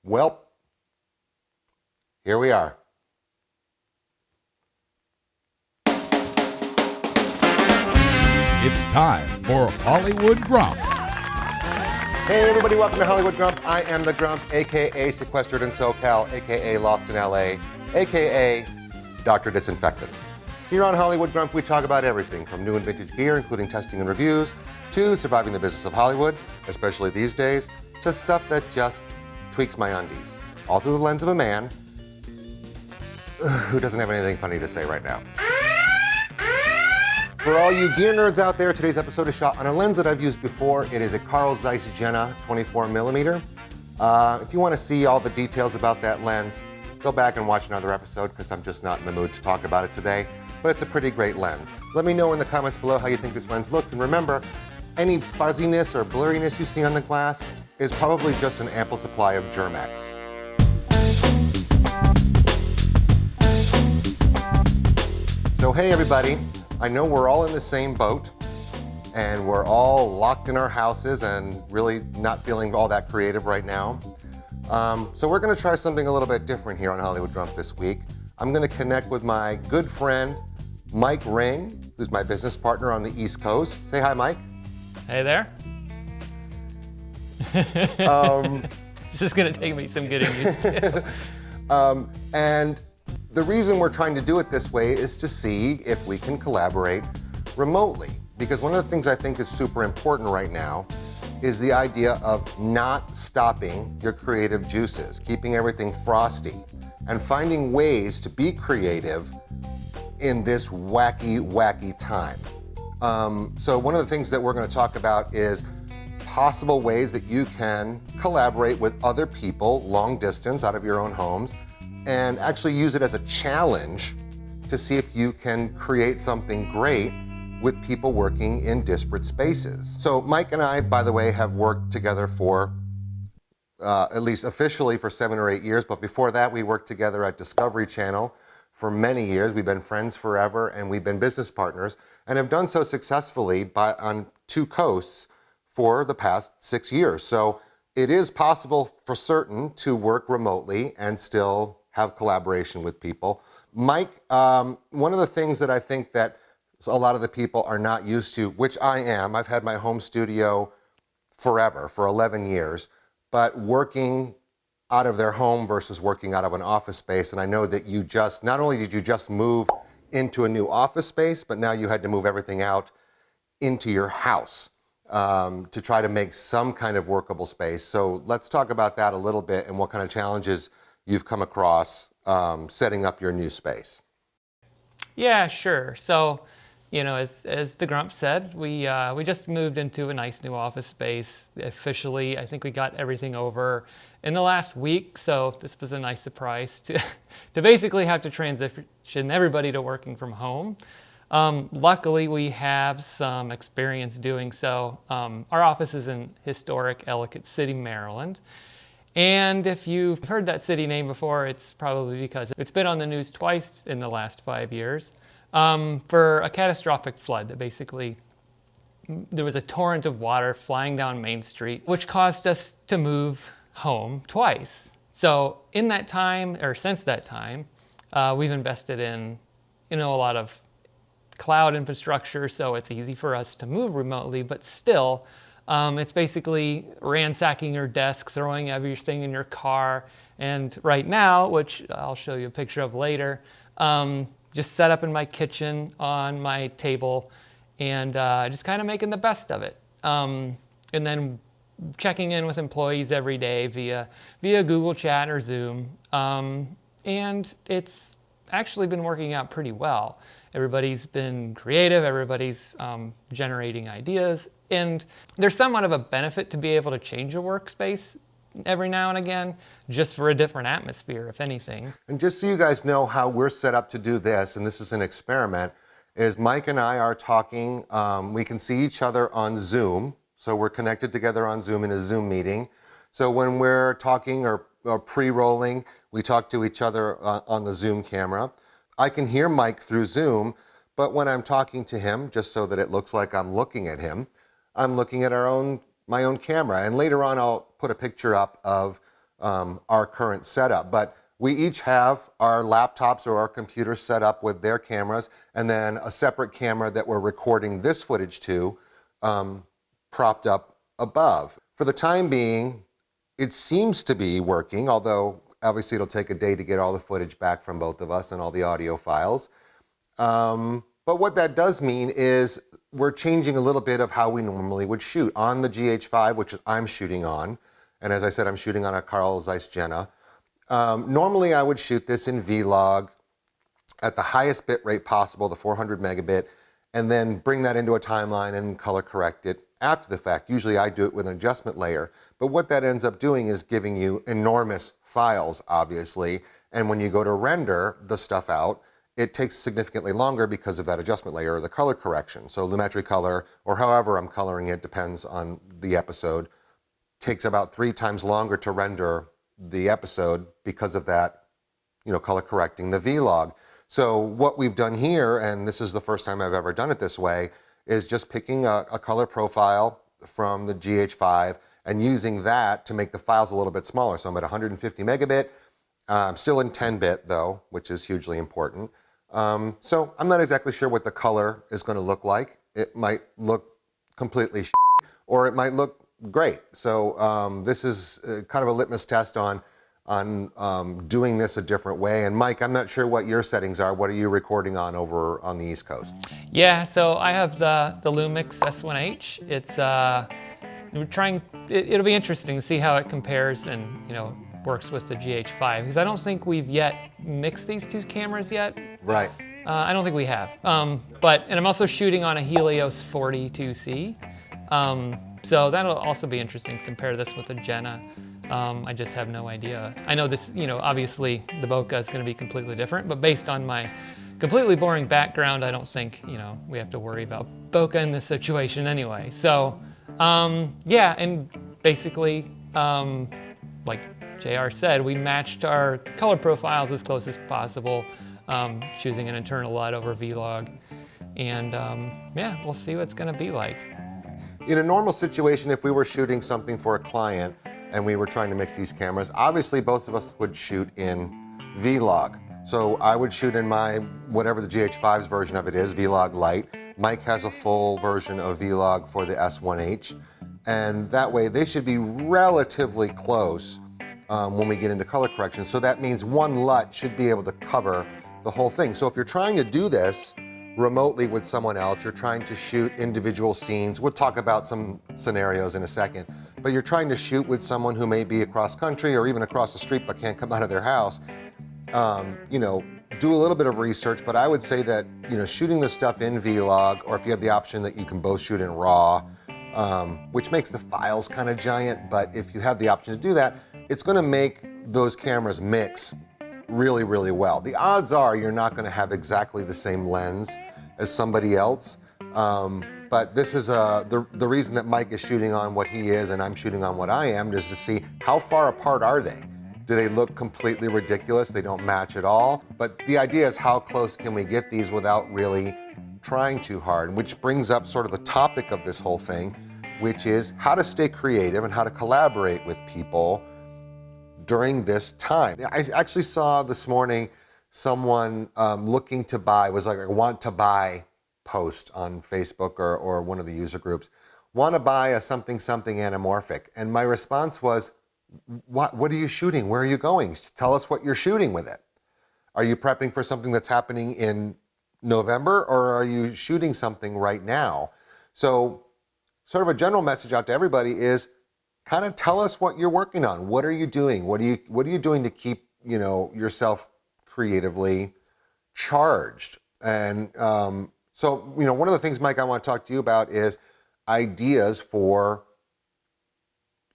Well, here we are. It's time for Hollywood Grump. Hey everybody, welcome to Hollywood Grump. I am the Grump, aka sequestered in SoCal, aka lost in LA, aka Dr. Disinfectant. Here on Hollywood Grump, we talk about everything from new and vintage gear, including testing and reviews, to surviving the business of Hollywood, especially these days, to stuff that just tweaks my undies. All through the lens of a man who doesn't have anything funny to say right now. For all you gear nerds out there, today's episode is shot on a lens that I've used before. It is a Zeiss Jena 24mm. If you want to see all the details about that lens, go back and watch another episode because I'm just not in the mood to talk about it today. But it's a pretty great lens. Let me know in the comments below how you think this lens looks. And remember, any fuzziness or blurriness you see on the glass is probably just an ample supply of Germ-X. So hey everybody. I know we're all in the same boat and we're all locked in our houses and really not feeling all that creative right now. So we're gonna try something a little bit different here on Hollywood Grump this week. I'm gonna connect with my good friend, Mike Ring, who's my business partner on the East Coast. Say hi, Mike. Hey there. This is gonna take me some getting used to. And the reason we're trying to do it this way is to see if we can collaborate remotely. Because one of the things I think is super important right now is the idea of not stopping your creative juices, keeping everything frosty, and finding ways to be creative in this wacky time. So one of the things that we're gonna talk about is possible ways that you can collaborate with other people long distance out of your own homes and actually use it as a challenge to see if you can create something great with people working in disparate spaces. So Mike and I, by the way, have worked together for, at least officially, for 7 or 8 years, but before that we worked together at Discovery Channel for many years. We've been friends forever and we've been business partners and have done so successfully on 2 coasts for the past 6 years. So it is possible for certain to work remotely and still have collaboration with people. Mike, one of the things that I think that a lot of the people are not used to, which I am, I've had my home studio forever, for 11 years, but working out of their home versus working out of an office space. And I know that you not only did you just move into a new office space, but now you had to move everything out into your house to try to make some kind of workable space. So let's talk about that a little bit and what kind of challenges you've come across setting up your new space. Yeah, sure. So, you know, as the Grump said, we just moved into a nice new office space officially. I think we got everything over in the last week. So this was a nice surprise to basically have to transition everybody to working from home. Luckily, we have some experience doing so. Our office is in historic Ellicott City, Maryland. And if you've heard that city name before, it's probably because it's been on the news twice in the last 5 years for a catastrophic flood that basically, there was a torrent of water flying down Main Street, which caused us to move home twice. So in that time, or since that time, we've invested in, a lot of cloud infrastructure, so it's easy for us to move remotely, but still, it's basically ransacking your desk, throwing everything in your car, and right now, which I'll show you a picture of later, just set up in my kitchen on my table and just kind of making the best of it. And then checking in with employees every day via Google Chat or Zoom. And it's actually been working out pretty well. Everybody's been creative, everybody's generating ideas, and there's somewhat of a benefit to be able to change your workspace every now and again, just for a different atmosphere, if anything. And just so you guys know how we're set up to do this, and this is an experiment, is Mike and I are talking, we can see each other on Zoom, so we're connected together on Zoom in a Zoom meeting. So when we're talking or pre-rolling, we talk to each other on the Zoom camera. I can hear Mike through Zoom, but when I'm talking to him, just so that it looks like I'm looking at him, I'm looking at my own camera. And later on, I'll put a picture up of our current setup. But we each have our laptops or our computers set up with their cameras, and then a separate camera that we're recording this footage to, propped up above. For the time being, it seems to be working, although obviously it'll take a day to get all the footage back from both of us and all the audio files. But what that does mean is we're changing a little bit of how we normally would shoot. On the GH5, which I'm shooting on, and as I said, I'm shooting on a Carl Zeiss Jena. Normally I would shoot this in Vlog at the highest bit rate possible, the 400 megabit, and then bring that into a timeline and color correct it after the fact. Usually I do it with an adjustment layer, but what that ends up doing is giving you enormous files, obviously, and when you go to render the stuff out, it takes significantly longer because of that adjustment layer or the color correction. So lumetri color, or however I'm coloring it, depends on the episode, takes about 3 times longer to render the episode because of that, color correcting the Vlog. So what we've done here, and this is the first time I've ever done it this way, is just picking a color profile from the GH5 and using that to make the files a little bit smaller. So I'm at 150 megabit, I'm still in 10-bit though, which is hugely important. So I'm not exactly sure what the color is going to look like. It might look completely or it might look great. So this is kind of a litmus test on doing this a different way. And Mike, I'm not sure what your settings are. What are you recording on over on the East Coast? Yeah, so I have the Lumix S1H. It's we're trying. It'll be interesting to see how it compares and works with the GH5, because I don't think we've yet mixed these two cameras yet. Right. I don't think we have. And I'm also shooting on a Helios 42C. So that'll also be interesting to compare this with a Jena. I just have no idea. I know this, obviously the bokeh is going to be completely different, but based on my completely boring background, I don't think, we have to worry about bokeh in this situation anyway. So, yeah, and basically, like JR said, we matched our color profiles as close as possible, choosing an internal LUT over Vlog. And yeah, we'll see what it's going to be like. In a normal situation, if we were shooting something for a client and we were trying to mix these cameras, obviously both of us would shoot in Vlog. So I would shoot in my, whatever the GH5's version of it is, Vlog Lite. Mike has a full version of Vlog for the S1H. And that way they should be relatively close when we get into color correction. So that means one LUT should be able to cover the whole thing. So if you're trying to do this remotely with someone else, you're trying to shoot individual scenes. We'll talk about some scenarios in a second, but you're trying to shoot with someone who may be across country or even across the street but can't come out of their house. Do a little bit of research, but I would say that, shooting this stuff in Vlog, or if you have the option that you can both shoot in RAW, which makes the files kind of giant, but if you have the option to do that, it's going to make those cameras mix really, really well. The odds are you're not going to have exactly the same lens as somebody else, but this is the reason that Mike is shooting on what he is and I'm shooting on what I am, is to see how far apart are they. Do they look completely ridiculous? They don't match at all. But the idea is, how close can we get these without really trying too hard? Which brings up sort of the topic of this whole thing, which is how to stay creative and how to collaborate with people during this time. I actually saw this morning someone looking to buy, was like a want to buy post on Facebook or one of the user groups, want to buy a something anamorphic. And my response was, what are you shooting? Where are you going? Tell us what you're shooting with it. Are you prepping for something that's happening in November, or are you shooting something right now? So sort of a general message out to everybody is, kind of tell us what you're working on. What are you doing? What are you doing to keep, yourself creatively charged? And so, one of the things, Mike, I want to talk to you about is ideas for,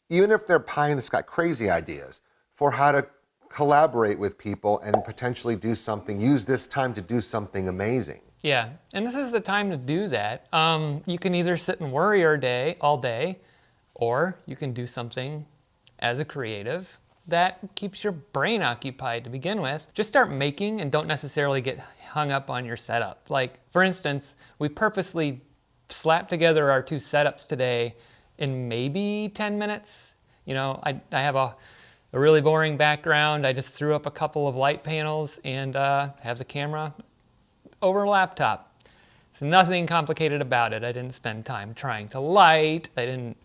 even if they're pie in the sky, crazy ideas for how to collaborate with people and potentially do something, use this time to do something amazing. Yeah, and this is the time to do that. You can either sit and worry all day, or you can do something as a creative that keeps your brain occupied to begin with. Just start making and don't necessarily get hung up on your setup. Like, for instance, we purposely slapped together our two setups today in maybe 10 minutes. I have a really boring background. I just threw up a couple of light panels and have the camera over a laptop. It's nothing complicated about it. I didn't spend time trying to light. I didn't,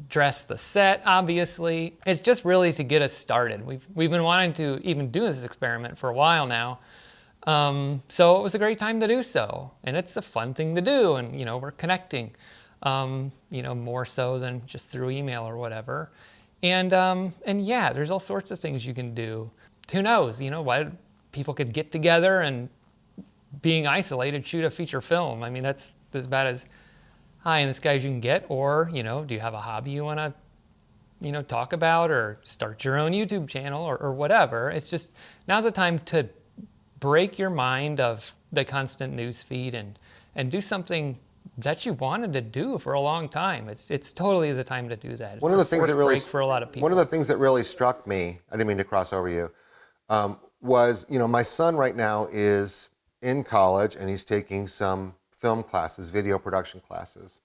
dress the set, obviously. It's just really to get us started. We've been wanting to even do this experiment for a while now. So it was a great time to do so. And it's a fun thing to do. And, we're connecting, more so than just through email or whatever. And yeah, there's all sorts of things you can do. Who knows, why people could get together and being isolated, shoot a feature film. I mean, that's as bad as high in the sky as you can get. Or, do you have a hobby you want to, talk about, or start your own YouTube channel or whatever. It's just, now's the time to break your mind of the constant news feed and do something that you wanted to do for a long time. It's totally the time to do that. It's One of the things that really for a lot of people. One of the things that really struck me, I didn't mean to cross over you, was my son right now is in college and he's taking some film classes, video production classes,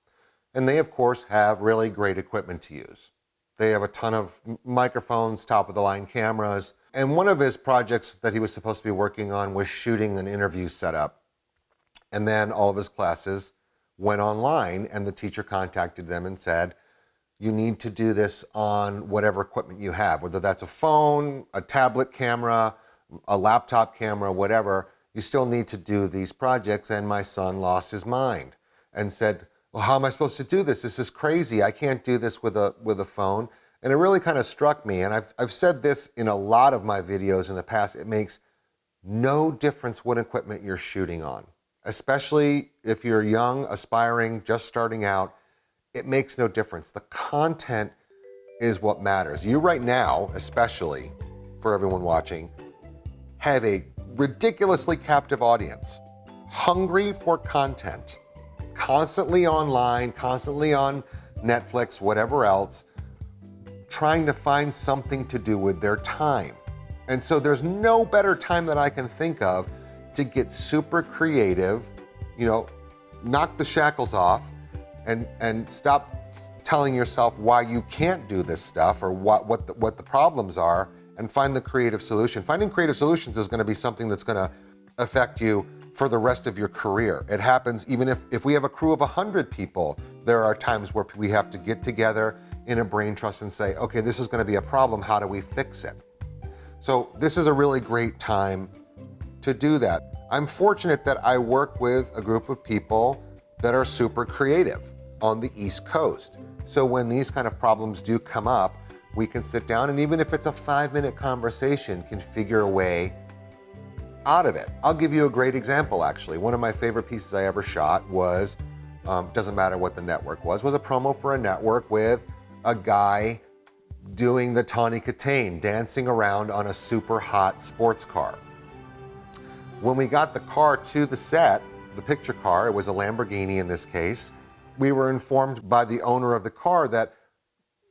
and they of course have really great equipment to use. They have a ton of microphones, top of the line cameras, and one of his projects that he was supposed to be working on was shooting an interview setup. And then all of his classes went online and the teacher contacted them and said, you need to do this on whatever equipment you have, whether that's a phone, a tablet camera, a laptop camera, whatever, you still need to do these projects. And my son lost his mind and said, well, how am I supposed to do this? This is crazy. I can't do this with a phone. And it really kind of struck me. And I've said this in a lot of my videos in the past. It makes no difference what equipment you're shooting on, especially if you're young, aspiring, just starting out. It makes no difference. The content is what matters. You right now, especially for everyone watching, have a ridiculously captive audience, hungry for content, constantly online, constantly on Netflix, whatever else, trying to find something to do with their time. And so there's no better time that I can think of to get super creative, knock the shackles off and stop telling yourself why you can't do this stuff or what the problems are, and find the creative solution. Finding creative solutions is going to be something that's going to affect you for the rest of your career. It happens even if we have a crew of 100 people, there are times where we have to get together in a brain trust and say, okay, this is going to be a problem, how do we fix it? So this is a really great time to do that. I'm fortunate that I work with a group of people that are super creative on the East Coast. So when these kind of problems do come up, we can sit down, and even if it's a 5-minute conversation, can figure a way out of it. I'll give you a great example, actually. One of my favorite pieces I ever shot was, doesn't matter what the network was a promo for a network with a guy doing the Tawny Katane, dancing around on a super hot sports car. When we got the car to the set, the picture car, it was a Lamborghini in this case, we were informed by the owner of the car that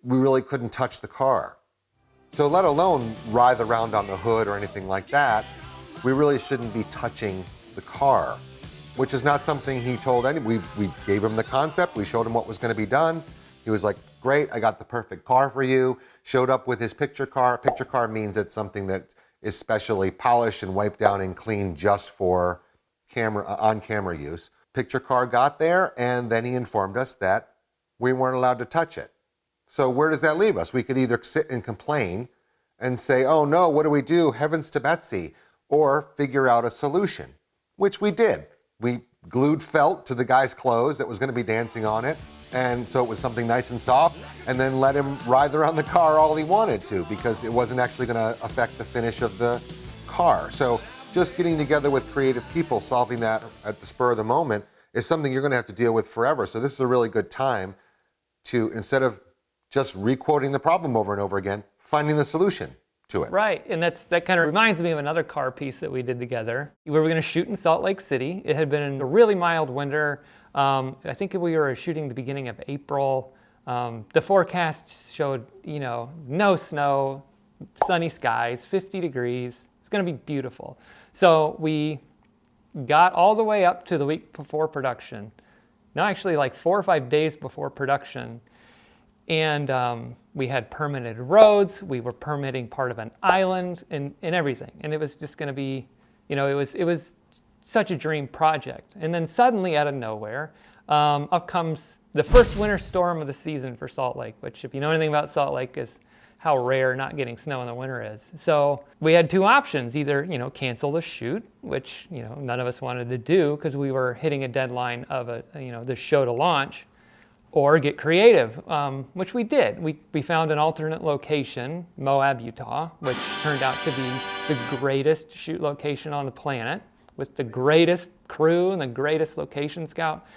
we really couldn't touch the car. So let alone writhe around on the hood or anything like that, we really shouldn't be touching the car, which is not something he told anyone. We gave him the concept, we showed him what was going to be done. He was like, great, I got the perfect car for you. Showed up with his picture car. Picture car means it's something that is specially polished and wiped down and cleaned just for on-camera use. Picture car got there, and then he informed us that we weren't allowed to touch it. So where does that leave us? We could either sit and complain and say, oh no, what do we do? Heavens to Betsy. Or figure out a solution, which we did. We glued felt to the guy's clothes that was going to be dancing on it, and so it was something nice and soft, and then let him ride around the car all he wanted to, because it wasn't actually going to affect the finish of the car. So just getting together with creative people, solving that at the spur of the moment, is something you're going to have to deal with forever. So this is a really good time to, instead of just re-quoting the problem over and over again, finding the solution to it. Right, and that kind of reminds me of another car piece that we did together. We were going to shoot in Salt Lake City. It had been a really mild winter. I think we were shooting the beginning of April. The forecast showed, no snow, sunny skies, 50 degrees. It's going to be beautiful. So we got all the way up to the week before production. No, actually like 4 or 5 days before production. And we had permitted roads, we were permitting part of an island and everything. And it was just gonna be, it was such a dream project. And then suddenly out of nowhere, up comes the first winter storm of the season for Salt Lake, which if you know anything about Salt Lake is how rare not getting snow in the winter is. So we had two options, either, cancel the shoot, which, none of us wanted to do because we were hitting a deadline of the show to launch, or get creative, which we did. We found an alternate location, Moab, Utah, which turned out to be the greatest shoot location on the planet with the greatest crew and the greatest location scout,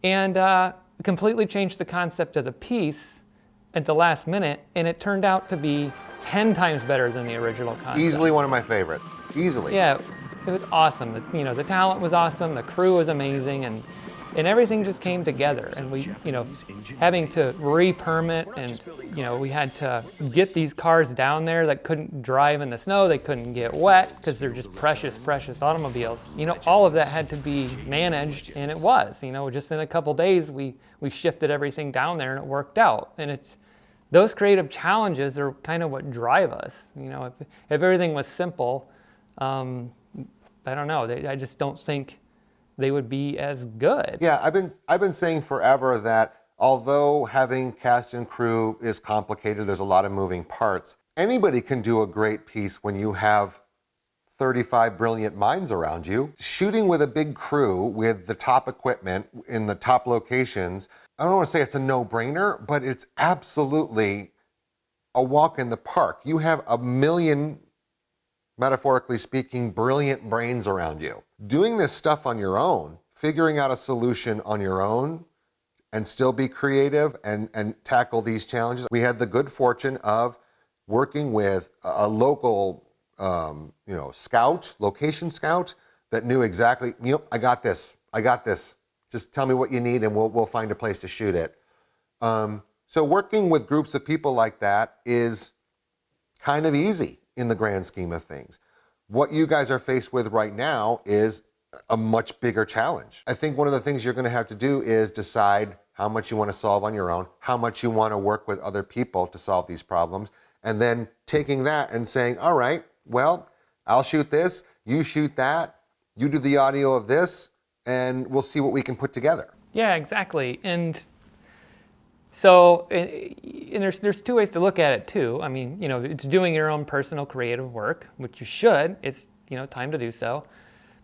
and completely changed the concept of the piece at the last minute, and it turned out to be 10 times better than the original concept. Easily one of my favorites. Easily. Yeah, it was awesome. The talent was awesome, the crew was amazing, and everything just came together. And we, having to re-permit, and we had to get these cars down there that couldn't drive in the snow, they couldn't get wet because they're just precious, precious automobiles. All of that had to be managed, and it was. Just in a couple days we shifted everything down there and it worked out. And it's those creative challenges are kind of what drive us. If everything was simple, I don't know. I just don't think they would be as good. Yeah, I've been saying forever that although having cast and crew is complicated, there's a lot of moving parts. Anybody can do a great piece when you have 35 brilliant minds around you. Shooting with a big crew with the top equipment in the top locations, I don't want to say it's a no-brainer, but it's absolutely a walk in the park. You have a million, metaphorically speaking, brilliant brains around you. Doing this stuff on your own, figuring out a solution on your own, and still be creative and tackle these challenges. We had the good fortune of working with a local scout, location scout, that knew exactly, I got this. Just tell me what you need and we'll find a place to shoot it. So working with groups of people like that is kind of easy in the grand scheme of things. What you guys are faced with right now is a much bigger challenge. I think one of the things you're going to have to do is decide how much you want to solve on your own, how much you want to work with other people to solve these problems, and then taking that and saying, all right, well, I'll shoot this, you shoot that, you do the audio of this, and we'll see what we can put together. Yeah, exactly. And so, and there's two ways to look at it too. I mean, it's doing your own personal creative work, which you should. It's, time to do so.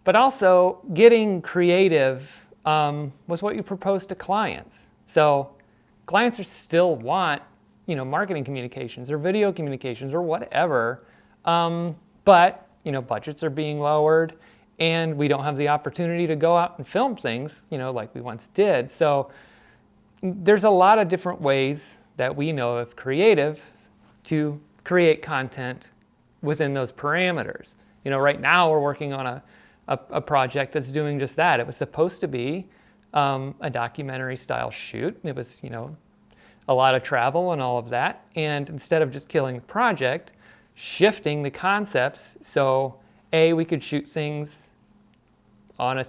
But also getting creative was what you propose to clients. So clients are still want, marketing communications or video communications or whatever. But, budgets are being lowered and we don't have the opportunity to go out and film things, like we once did. So there's a lot of different ways that we know of creative to create content within those parameters. Right now we're working on a project that's doing just that. It was supposed to be a documentary style shoot. It was, a lot of travel and all of that. And instead of just killing the project, shifting the concepts so we could shoot things on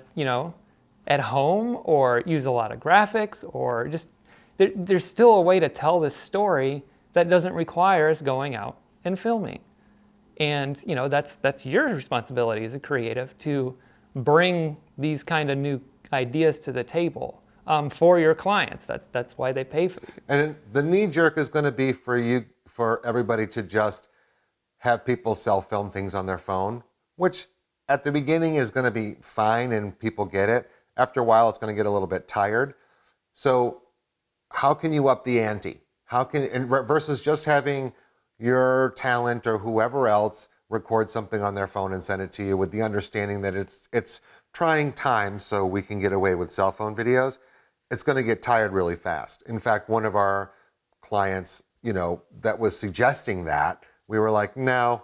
at home or use a lot of graphics, or just there's still a way to tell this story that doesn't require us going out and filming. And that's your responsibility as a creative to bring these kind of new ideas to the table for your clients. That's why they pay for you. And the knee jerk is going to be for everybody to just have people self-film things on their phone, which at the beginning is going to be fine and people get it. After a while, it's going to get a little bit tired. So how can you up the ante? Versus just having your talent or whoever else record something on their phone and send it to you with the understanding that it's trying times so we can get away with cell phone videos. It's going to get tired really fast. In fact, one of our clients, that was suggesting that, we were like, no,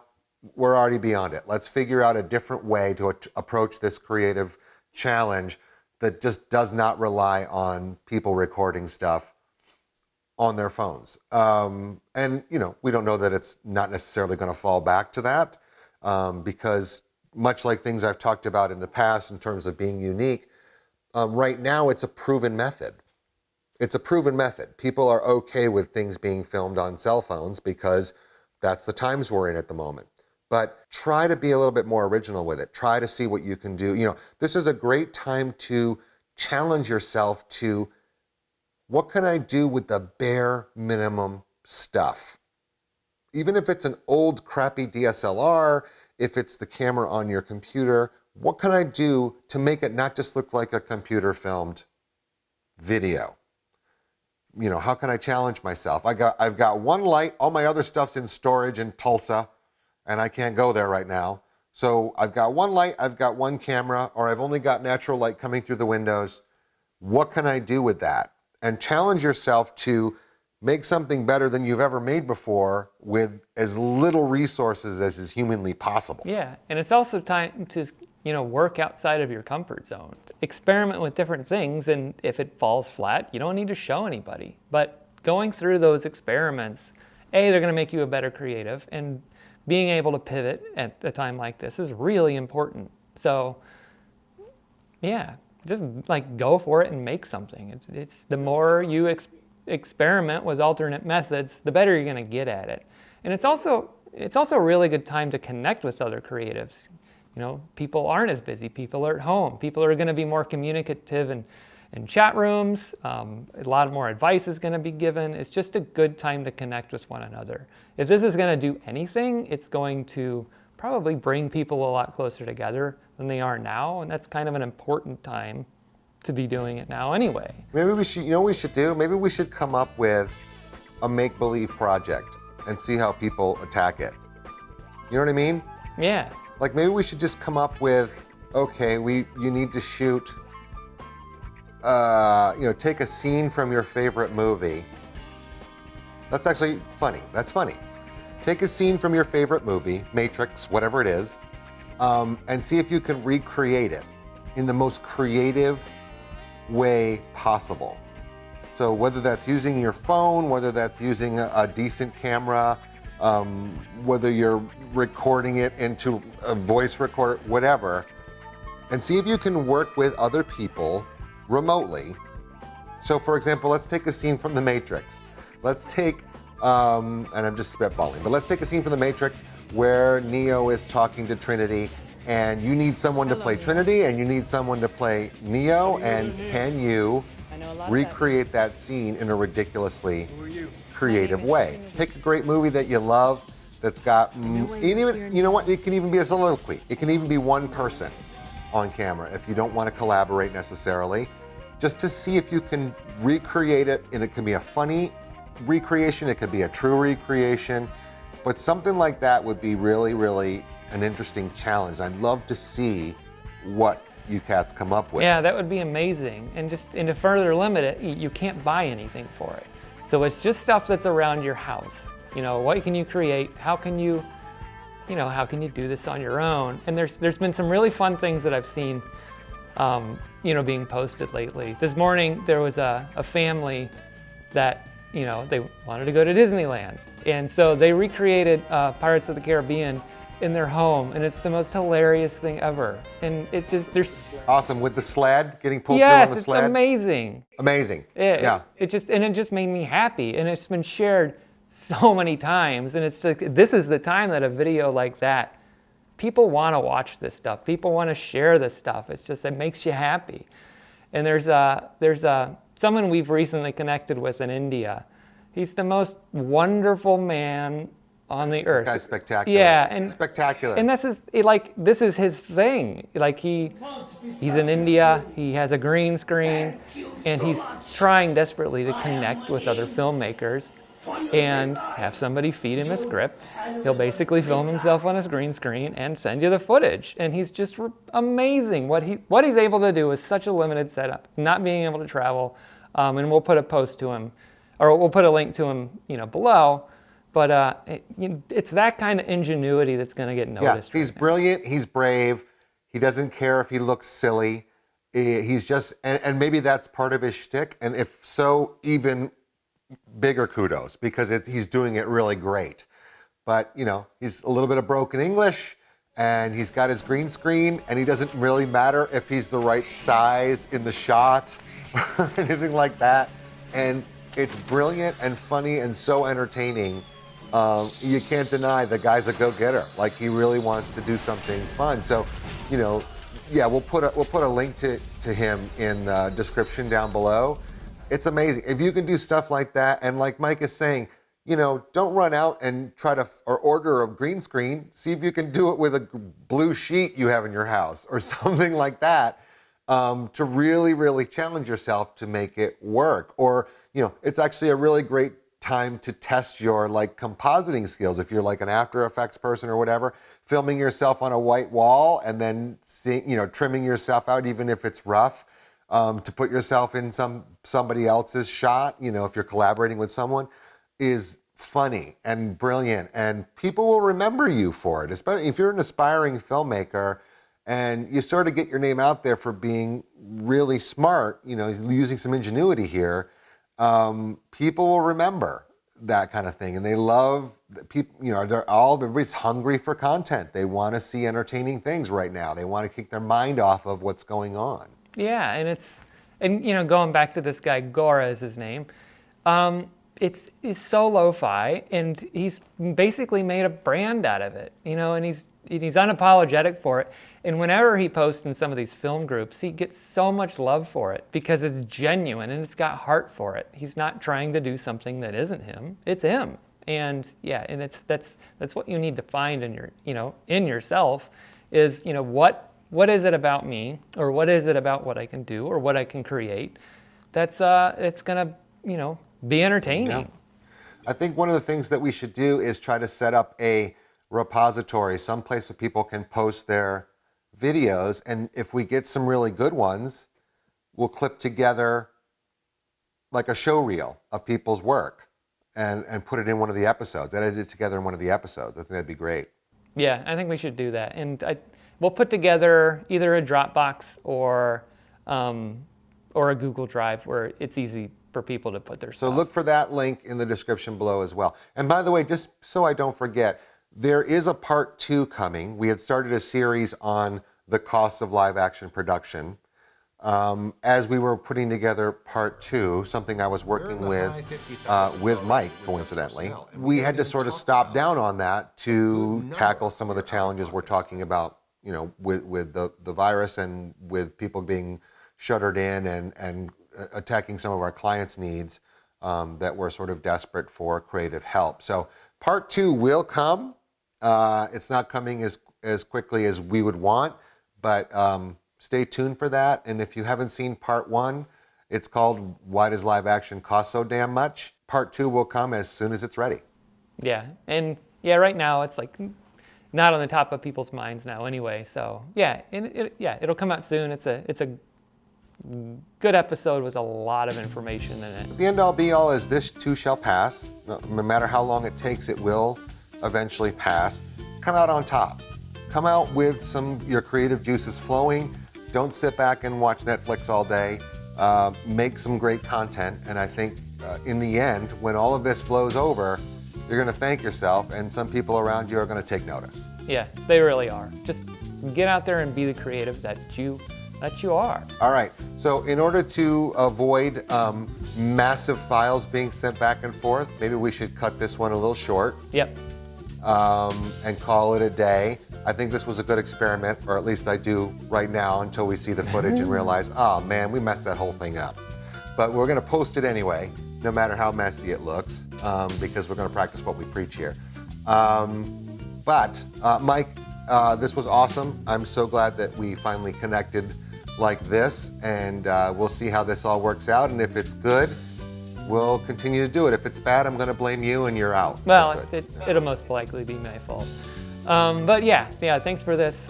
we're already beyond it. Let's figure out a different way to approach this creative challenge that just does not rely on people recording stuff on their phones. And we don't know that it's not necessarily going to fall back to that because much like things I've talked about in the past in terms of being unique, right now it's a proven method. It's a proven method. People are okay with things being filmed on cell phones because that's the times we're in at the moment. But try to be a little bit more original with it. Try to see what you can do. You know, this is a great time to challenge yourself to, what can I do with the bare minimum stuff? Even if it's an old crappy DSLR, if it's the camera on your computer, what can I do to make it not just look like a computer filmed video? You know, how can I challenge myself? I've got one light, all my other stuff's in storage in Tulsa, and I can't go there right now. So I've got one light, I've got one camera, or I've only got natural light coming through the windows. What can I do with that? And challenge yourself to make something better than you've ever made before with as little resources as is humanly possible. Yeah, and it's also time to, you know, work outside of your comfort zone. Experiment with different things, and if it falls flat, you don't need to show anybody. But going through those experiments, they're gonna make you a better creative, and being able to pivot at a time like this is really important. So, yeah, just like go for it and make something. It's the more you experiment with alternate methods, the better you're gonna get at it. And it's also a really good time to connect with other creatives. You know, people aren't as busy, people are at home, people are gonna be more communicative in chat rooms, a lot more advice is gonna be given. It's just a good time to connect with one another. If this is gonna do anything, it's going to probably bring people a lot closer together than they are now, and that's kind of an important time to be doing it now anyway. Maybe we should, you know what we should do? Maybe we should come up with a make-believe project and see how people attack it. You know what I mean? Yeah. Like maybe we should just come up with, okay, you need to shoot, you know, take a scene from your favorite movie. That's actually funny. That's funny. Take a scene from your favorite movie, Matrix, whatever it is, and see if you can recreate it in the most creative way possible. So whether that's using your phone, whether that's using a decent camera, whether you're recording it into a voice recorder, whatever, and see if you can work with other people remotely. So for example, let's take a scene from The Matrix. Let's take, and I'm just spitballing, but let's take a scene from The Matrix where Neo is talking to Trinity, and you need someone to play Trinity and you need someone to play Neo, and can you recreate that scene in a ridiculously creative way? Pick a great movie that you love that's got, even, you know what, it can even be a soliloquy. It can even be one person on camera if you don't want to collaborate necessarily, just to see if you can recreate it. And it can be a funny recreation, it could be a true recreation, but something like that would be really, really an interesting challenge. I'd love to see what you cats come up with. Yeah, that would be amazing. And to further limit it, you can't buy anything for it. So it's just stuff that's around your house. You know, what can you create? How can you do this on your own? And there's been some really fun things that I've seen, you know, being posted lately. This morning there was a family that, you know, they wanted to go to Disneyland, and so they recreated Pirates of the Caribbean in their home, and it's the most hilarious thing ever. And it just, there's awesome with the sled, getting pulled through on the sled. Yes, it's amazing. Amazing. It just made me happy, and it's been shared so many times, and it's like, this is the time that a video like that, people want to watch this stuff. People want to share this stuff. It's just, it makes you happy. And there's someone we've recently connected with in India. He's the most wonderful man on the earth. That guy's spectacular. Yeah, and spectacular. And this is his thing. Like he's in India. He has a green screen, and he's trying desperately to connect with other filmmakers and have somebody feed him a script. He'll basically film himself on his green screen and send you the footage. And he's just amazing what he's able to do with such a limited setup, not being able to travel. And we'll put a post to him, or we'll put a link to him, you know, below. But it's that kind of ingenuity that's going to get noticed. Yeah, he's brilliant. He's brave. He doesn't care if he looks silly. He's just, and maybe that's part of his shtick. And if so, even bigger kudos, because he's doing it really great. But, you know, he's a little bit of broken English, and he's got his green screen, and he doesn't really matter if he's the right size in the shot or anything like that. and it's brilliant and funny and so entertaining. You can't deny the guy's a go-getter. Like, he really wants to do something fun. So, you know, yeah, we'll put a link to him in the description down below. It's amazing. If you can do stuff like that, and like Mike is saying, you know, don't run out and try to or order a green screen. See if you can do it with a blue sheet you have in your house or something like that, to really, really challenge yourself to make it work. Or, you know, it's actually a really great time to test your like compositing skills. If you're like an After Effects person or whatever, filming yourself on a white wall and then seeing, you know, trimming yourself out even if it's rough, to put yourself in somebody else's shot, you know, if you're collaborating with someone, is funny and brilliant, and people will remember you for it. Especially if you're an aspiring filmmaker and you sort of get your name out there for being really smart, you know, using some ingenuity here. People will remember that kind of thing, and they love people. You know, everybody's hungry for content. They want to see entertaining things right now. They want to kick their mind off of what's going on. Yeah, and you know, going back to this guy, Gora is his name. It's so lo-fi, and he's basically made a brand out of it. You know, and he's unapologetic for it. And whenever he posts in some of these film groups, he gets so much love for it because it's genuine and it's got heart for it. He's not trying to do something that isn't him. It's him. And yeah, and that's what you need to find in your, you know, in yourself is, you know, what is it about me, or what is it about what I can do or what I can create that's it's gonna, you know, be entertaining. Yeah. I think one of the things that we should do is try to set up a repository, someplace where people can post their videos, and if we get some really good ones, we'll clip together like a show reel of people's work and put it in one of the episodes, edit it together in one of the episodes. I think that'd be great. Yeah, I think we should do that. And we'll put together either a Dropbox or a Google Drive where it's easy for people to put their stuff. So look for that link in the description below as well. And by the way, just so I don't forget, there is a part 2 coming. We had started a series on the costs of live action production. As we were putting together part 2, something I was working with Mike, coincidentally, we had to sort of stop down on that to tackle some of the challenges we're talking about, you know, with the virus and with people being shuttered in and attacking some of our clients' needs, that we're sort of desperate for creative help. So part 2 will come. It's not coming as quickly as we would want, but stay tuned for that. And if you haven't seen part 1, it's called Why Does Live Action Cost So Damn Much? Part 2 will come as soon as it's ready. Yeah, and yeah, right now it's like not on the top of people's minds now anyway. So yeah, it'll come out soon. It's a good episode with a lot of information in it. The end all be all is this too shall pass. No matter how long it takes, it will eventually pass. Come out on top. Come out with your creative juices flowing. Don't sit back and watch Netflix all day. Make some great content. And I think in the end, when all of this blows over, you're gonna thank yourself, and some people around you are gonna take notice. Yeah, they really are. Just get out there and be the creative that you are. All right, so in order to avoid massive files being sent back and forth, maybe we should cut this one a little short. Yep. And call it a day. I think this was a good experiment, or at least I do right now until we see the footage and realize, oh man, we messed that whole thing up. But we're gonna post it anyway, no matter how messy it looks, because we're gonna practice what we preach here. But Mike, this was awesome. I'm so glad that we finally connected like this, and we'll see how this all works out. And if it's good, we'll continue to do it. If it's bad, I'm gonna blame you and you're out. Well, it'll most likely be my fault. But yeah, thanks for this.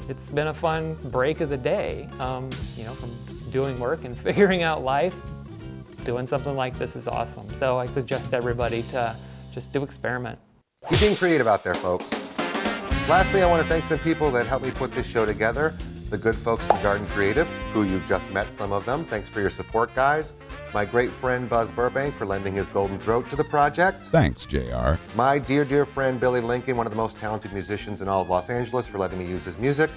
It's been a fun break of the day, you know, from doing work and figuring out life. Doing something like this is awesome. So I suggest everybody to just do experiment. Keep being creative out there, folks. Lastly, I want to thank some people that helped me put this show together. The good folks from Garden Creative, who you've just met some of them. Thanks for your support, guys. My great friend Buzz Burbank for lending his golden throat to the project. Thanks, JR. My dear, dear friend Billy Lincoln, one of the most talented musicians in all of Los Angeles, for letting me use his music.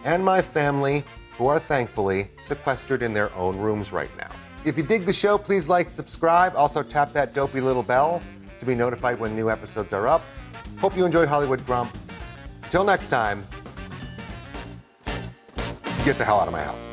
And my family, who are thankfully sequestered in their own rooms right now. If you dig the show, please like, subscribe. Also tap that dopey little bell to be notified when new episodes are up. Hope you enjoyed Hollywood Grump. Till next time, get the hell out of my house.